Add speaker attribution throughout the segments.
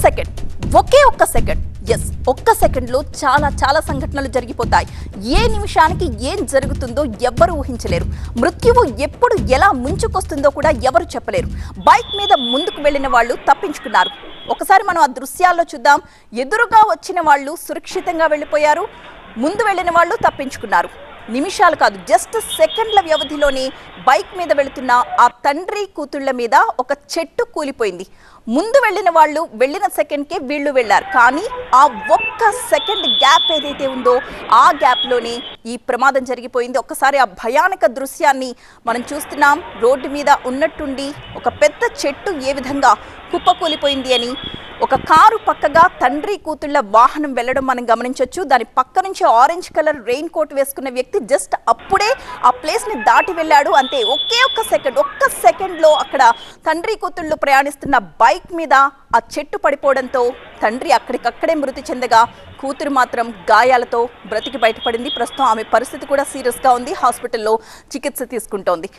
Speaker 1: Second, ఒకే ఒక్క second, ఒక్క సెకండ్లో చాలా చాలా సంఘటనలు జరిగిపోతాయి. ఏ నిమిషానికి ఏం జరుగుతుందో ఎవ్వరు ఊహించలేరు. మృత్యువు ఎప్పుడు ఎలా ముంచుకొస్తుందో కూడా ఎవరు చెప్పలేరు. బైక్ మీద ముందుకు వెళ్ళిన వాళ్ళు తప్పించుకున్నారు. ఒకసారి మనం ఆ దృశ్యాల్లో చూద్దాం. ఎదురుగా వచ్చిన వాళ్ళు సురక్షితంగా వెళ్ళిపోయారు, ముందు వెళ్ళిన వాళ్ళు తప్పించుకున్నారు. నిమిషాలు కాదు, జస్ట్ సెకండ్ల వ్యవధిలోనే బైక్ మీద వెళుతున్న ఆ తండ్రి కూతుళ్ల మీద ఒక చెట్టు కూలిపోయింది. ముందు వెళ్ళిన వాళ్ళు వెళ్ళిన సెకండ్కే వీళ్ళు వెళ్ళారు, కానీ ఆ ఒక్క సెకండ్ గ్యాప్ ఏదైతే ఉందో ఆ గ్యాప్లోనే ఈ ప్రమాదం జరిగిపోయింది. ఒక్కసారి ఆ భయానక దృశ్యాన్ని మనం చూస్తున్నాం. రోడ్డు మీద ఉన్నట్టుండి ఒక పెద్ద చెట్టు ఏ విధంగా కుప్పకూలిపోయింది అని, ఒక కారు పక్కగా తండ్రి కూతుళ్ల వాహనం వెళ్ళడం మనం గమనించవచ్చు. దాని పక్క నుంచి ఆరెంజ్ కలర్ రెయిన్ కోట్ వేసుకున్న వ్యక్తి జస్ట్ అప్పుడే ఆ ప్లేస్ని దాటి వెళ్ళాడు. అంతే, ఒక్క సెకండ్లో అక్కడ తండ్రి కూతుళ్ళు ప్రయాణిస్తున్న బైక్ మీద ఆ చెట్టు పడిపోవడంతో తండ్రి అక్కడికక్కడే మృతి చెందగా కూతురు మాత్రం గాయాలతో బ్రతికి బయటపడింది. ప్రస్తుతం ఆమె పరిస్థితి కూడా సీరియస్గా ఉంది, హాస్పిటల్లో చికిత్స తీసుకుంటోంది.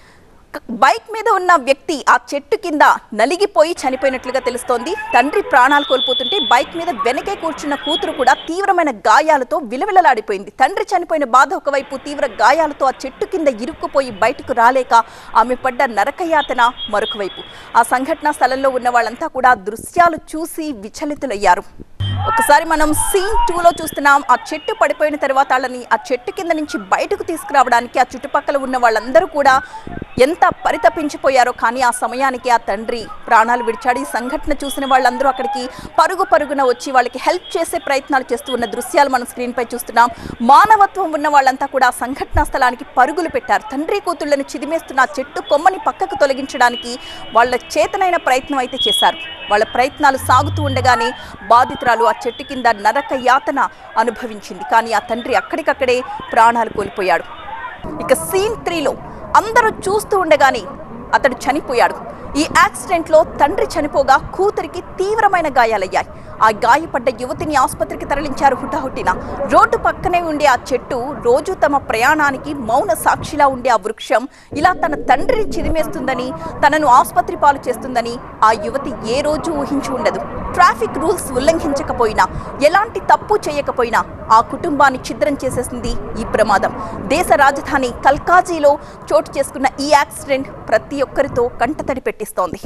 Speaker 1: బైక్ మీద ఉన్న వ్యక్తి ఆ చెట్టు కింద నలిగిపోయి చనిపోయినట్లుగా తెలుస్తోంది. తండ్రి ప్రాణాలు కోల్పోతుంటే బైక్ మీద వెనకే కూర్చున్న కూతురు కూడా తీవ్రమైన గాయాలతో విలవిలలాడిపోయింది. తండ్రి చనిపోయిన బాధ ఒకవైపు, తీవ్ర గాయాలతో ఆ చెట్టు కింద ఇరుక్కుపోయి బయటకు రాలేక ఆమె పడ్డ నరకయాతన మరొక వైపు. ఆ సంఘటనా స్థలంలో ఉన్న వాళ్ళంతా కూడా దృశ్యాలు చూసి విచలితులయ్యారు. ఒకసారి మనం సీన్ 2లో చూస్తున్నాం. ఆ చెట్టు పడిపోయిన తర్వాత వాళ్ళని ఆ చెట్టు కింద నుంచి బయటకు తీసుకురావడానికి ఆ చుట్టుపక్కల ఉన్న వాళ్ళందరూ కూడా ఎంత పరితపించిపోయారో, కానీ ఆ సమయానికి ఆ తండ్రి ప్రాణాలు విడిచాడు. ఈ సంఘటన చూసిన వాళ్ళందరూ అక్కడికి పరుగున వచ్చి వాళ్ళకి హెల్ప్ చేసే ప్రయత్నాలు చేస్తూ ఉన్న దృశ్యాలు మనం స్క్రీన్పై చూస్తున్నాం. మానవత్వం ఉన్న వాళ్ళంతా కూడా సంఘటనా స్థలానికి పరుగులు పెట్టారు. తండ్రి కూతుళ్లను చిదిమేస్తున్న ఆ చెట్టు కొమ్మని పక్కకు తొలగించడానికి వాళ్ళ చేతనైన ప్రయత్నం అయితే చేశారు. వాళ్ళ ప్రయత్నాలు సాగుతూ ఉండగానే బాధితురాలు ఆ చెట్టు కింద నరక యాతన అనుభవించింది. కానీ ఆ తండ్రి అక్కడికక్కడే ప్రాణాలు కోల్పోయాడు. ఇక సీన్ 3లో అందరూ చూస్తూ ఉండగానే అతడు చనిపోయాడు. ఈ యాక్సిడెంట్లో తండ్రి చనిపోగా కూతురికి తీవ్రమైన గాయాలయ్యాయి. ఆ గాయపడ్డ యువతిని ఆసుపత్రికి తరలించారు హుటాహుటిన. రోడ్డు పక్కనే ఉండే ఆ చెట్టు, రోజు తమ ప్రయాణానికి మౌన సాక్షిలా ఉండే ఆ వృక్షం ఇలా తన తండ్రిని చిదిమేస్తుందని, తనను ఆసుపత్రి పాలు చేస్తుందని ఆ యువతి ఏ రోజు ఊహించి ఉండదు. ట్రాఫిక్ రూల్స్ ఉల్లంఘించకపోయినా, ఎలాంటి తప్పు చేయకపోయినా ఆ కుటుంబాన్ని ఛిద్రం చేసేసింది ఈ ప్రమాదం. దేశ రాజధాని కల్కాజీలో చోటు చేసుకున్న ఈ యాక్సిడెంట్ ప్రతి ఒక్కరితో కంటతడి పెట్టిస్తోంది.